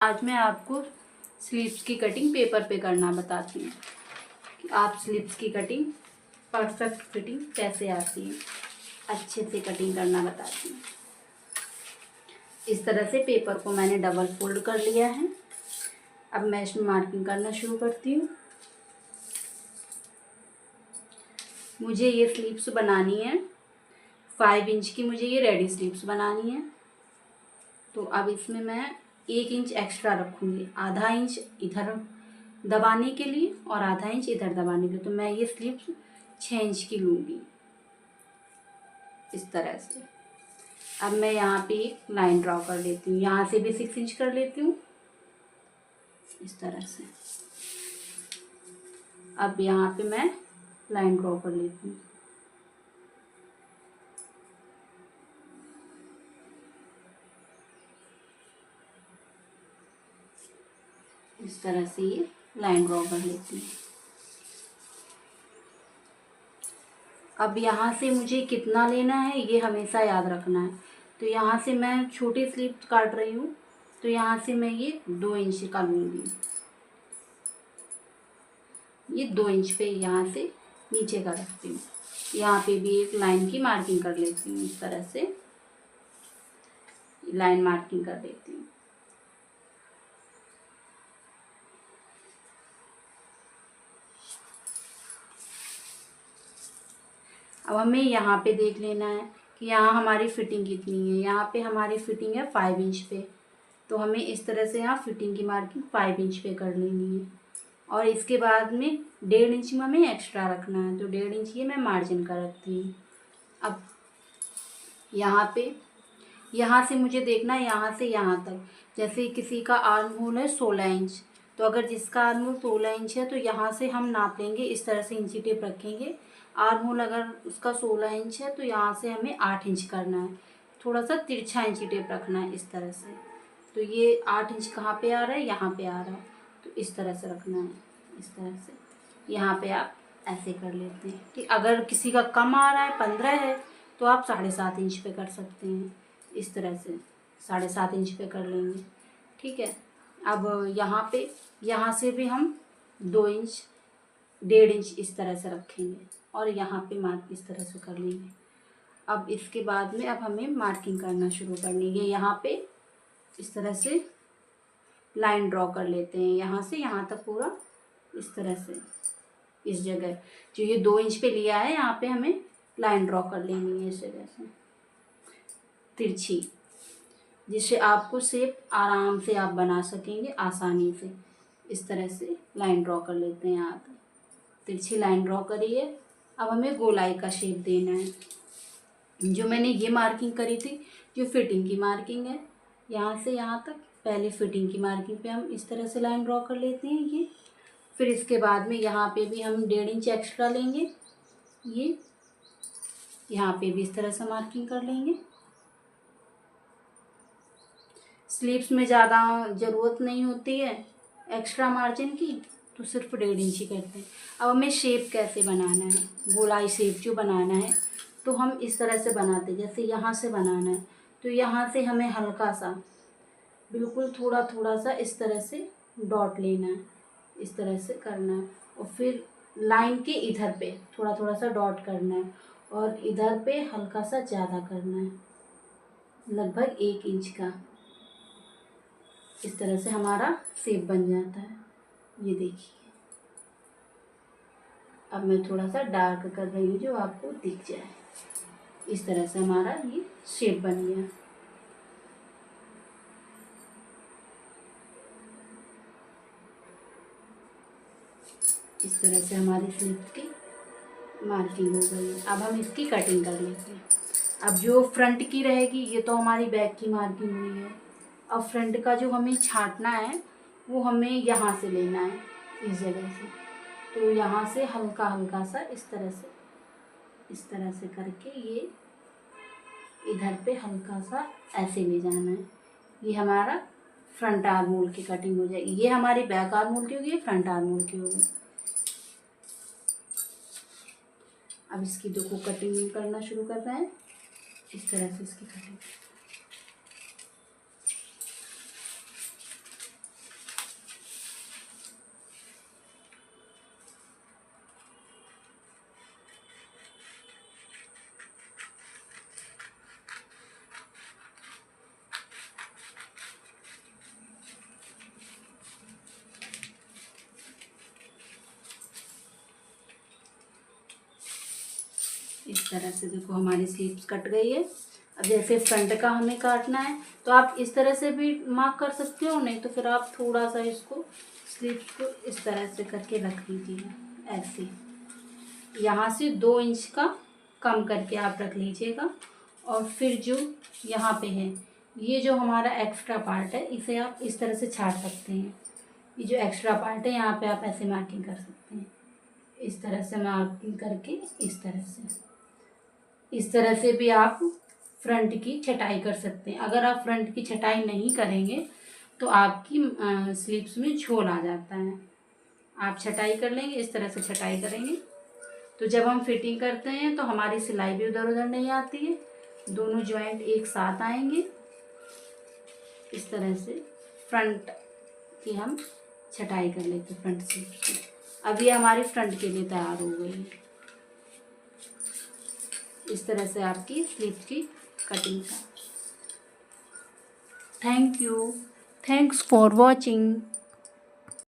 आज मैं आपको स्लीव्स की कटिंग पेपर पे करना बताती हूँ कि आप स्लीव्स की कटिंग परफेक्ट फिटिंग कैसे आती है, अच्छे से कटिंग करना बताती हूँ। इस तरह से पेपर को मैंने डबल फोल्ड कर लिया है। अब मैं इसमें मार्किंग करना शुरू करती हूँ। मुझे ये स्लीव्स बनानी है 5 इंच की, मुझे ये रेडी स्लीव्स बनानी है। तो अब इसमें मैं 1 इंच एक्स्ट्रा रखूँगी, आधा इंच इधर दबाने के लिए और आधा इंच इधर दबाने के लिए। तो मैं ये स्लीव्स 6 इंच की लूँगी इस तरह से। अब मैं यहाँ पे एक लाइन ड्रॉ कर लेती हूँ, यहाँ से भी 6 इंच कर लेती हूँ इस तरह से। अब यहाँ पे मैं लाइन ड्रॉ कर लेती हूँ। इस तरह से ये लाइन ड्रॉ कर लेती हूँ। अब यहाँ से मुझे कितना लेना है ये हमेशा याद रखना है। तो यहाँ से मैं छोटी स्लीव काट रही हूँ, तो यहाँ से मैं ये 2 इंच का लूँगी। ये 2 इंच पे यहाँ से नीचे का रखती हूँ। यहाँ पे भी एक लाइन की मार्किंग कर लेती हूँ, इस तरह से लाइन मार्किंग कर देती हूँ। अब हमें यहाँ पे देख लेना है कि यहाँ हमारी फिटिंग कितनी है। यहाँ पे हमारी फिटिंग है 5 इंच पे, तो हमें इस तरह से यहाँ फिटिंग की मार्किंग 5 इंच पे कर लेनी है। और इसके बाद में 1.5 इंच में हमें एक्स्ट्रा रखना है, तो 1.5 इंच ये मैं मार्जिन का रखती हूँ। अब यहाँ से मुझे देखना है यहाँ से यहाँ तक। जैसे किसी का आर्म होल है 16 इंच, तो अगर जिसका आर्म होल 16 इंच है तो यहाँ से हम नाप लेंगे, इस तरह से इंची टेप रखेंगे। आर्म होल अगर उसका 16 इंच है तो यहाँ से हमें 8 इंच करना है, थोड़ा सा तिरछा इंची टेप रखना है इस तरह से। तो ये 8 इंच कहाँ पे आ रहा है, यहाँ पे आ रहा है, तो इस तरह से रखना है। इस तरह से यहाँ पे आप ऐसे कर लेते हैं कि अगर किसी का कम आ रहा है 15 है तो आप 7.5 इंच पे कर सकते हैं। इस तरह से 7.5 इंच पे कर लेंगे, ठीक है। अब यहाँ से भी हम 2 इंच 1.5 इंच इस तरह से रखेंगे और यहाँ पे मार्क इस तरह से कर लेंगे। अब इसके बाद में अब हमें मार्किंग करना शुरू करनी है। यहाँ पे इस तरह से लाइन ड्रॉ कर लेते हैं, यहाँ से यहाँ तक पूरा इस तरह से। इस जगह जो ये 2 इंच पे लिया है यहाँ पे हमें लाइन ड्रॉ कर लेनी है इस जगह से तिरछी, जिससे आपको शेप आराम से आप बना सकेंगे आसानी से। इस तरह से लाइन ड्रॉ कर लेते हैं, यहाँ तक तिरछी लाइन ड्रॉ करिए। अब हमें गोलाई का शेप देना है। जो मैंने ये मार्किंग करी थी जो फिटिंग की मार्किंग है, यहाँ से यहाँ तक पहले फिटिंग की मार्किंग पे हम इस तरह से लाइन ड्रॉ कर लेते हैं ये। फिर इसके बाद में यहाँ पे भी हम 1.5 इंच एक्स्ट्रा लेंगे, ये यहाँ पे भी इस तरह से मार्किंग कर लेंगे। स्लीव्स में ज़्यादा ज़रूरत नहीं होती है एक्स्ट्रा मार्जिन की, तो सिर्फ 1.5 इंच ही करते हैं। अब हमें शेप कैसे बनाना है, गोलाई शेप जो बनाना है तो हम इस तरह से बनाते हैं। जैसे यहाँ से बनाना है तो यहाँ से हमें हल्का सा बिल्कुल थोड़ा थोड़ा सा इस तरह से डॉट लेना है, इस तरह से करना है। और फिर लाइन के इधर पे थोड़ा थोड़ा सा डॉट करना है और इधर पे हल्का सा ज़्यादा करना है, लगभग 1 इंच का। इस तरह से हमारा शेप बन जाता है, ये देखिए। अब मैं थोड़ा सा डार्क कर रही हूँ जो आपको दिख जाए। इस तरह से हमारा ये शेप बन गया। इस तरह से हमारी स्लीव की मार्किंग हो गई है। अब हम इसकी कटिंग कर लेते हैं। अब जो फ्रंट की रहेगी ये तो हमारी बैक की मार्किंग हुई है। अब फ्रंट का जो हमें छांटना है वो हमें यहाँ से लेना है, इस जगह से। तो यहाँ से हल्का हल्का सा इस तरह से करके ये इधर पे हल्का सा ऐसे ले जाना है। ये हमारा फ्रंट आर्म होल की कटिंग हो जाएगी। ये हमारी बैक आर्म होल की होगी, ये फ्रंट आर्म होल की होगी। अब इसकी देखो कटिंग करना शुरू कर रहे हैं, इस तरह से इसकी कटिंग। इस तरह से देखो हमारी स्लीव्स कट गई है। अब जैसे फ्रंट का हमें काटना है तो आप इस तरह से भी मार्क कर सकते हो, नहीं तो फिर आप थोड़ा सा इसको स्लीव्स को इस तरह से करके रख लीजिए, ऐसे यहाँ से 2 इंच का कम करके आप रख लीजिएगा। और फिर जो यहाँ पे है, ये जो हमारा एक्स्ट्रा पार्ट है इसे आप इस तरह से छाड़ सकते हैं। ये जो एक्स्ट्रा पार्ट है यहाँ पे आप ऐसे मार्किंग कर सकते हैं, इस तरह से मार्किंग करके इस तरह से भी आप फ्रंट की छटाई कर सकते हैं। अगर आप फ्रंट की छटाई नहीं करेंगे तो आपकी स्लीव्स में झोल आ जाता है। आप छटाई कर लेंगे, इस तरह से छटाई करेंगे तो जब हम फिटिंग करते हैं तो हमारी सिलाई भी उधर उधर नहीं आती है, दोनों जॉइंट एक साथ आएंगे। इस तरह से फ्रंट की हम छटाई कर लेते हैं फ्रंट स्लीव्स की। अब ये हमारी फ्रंट के लिए तैयार हो गई है। इस तरह से आपकी स्लीव्स की कटिंग का। Thank you, thanks for watching.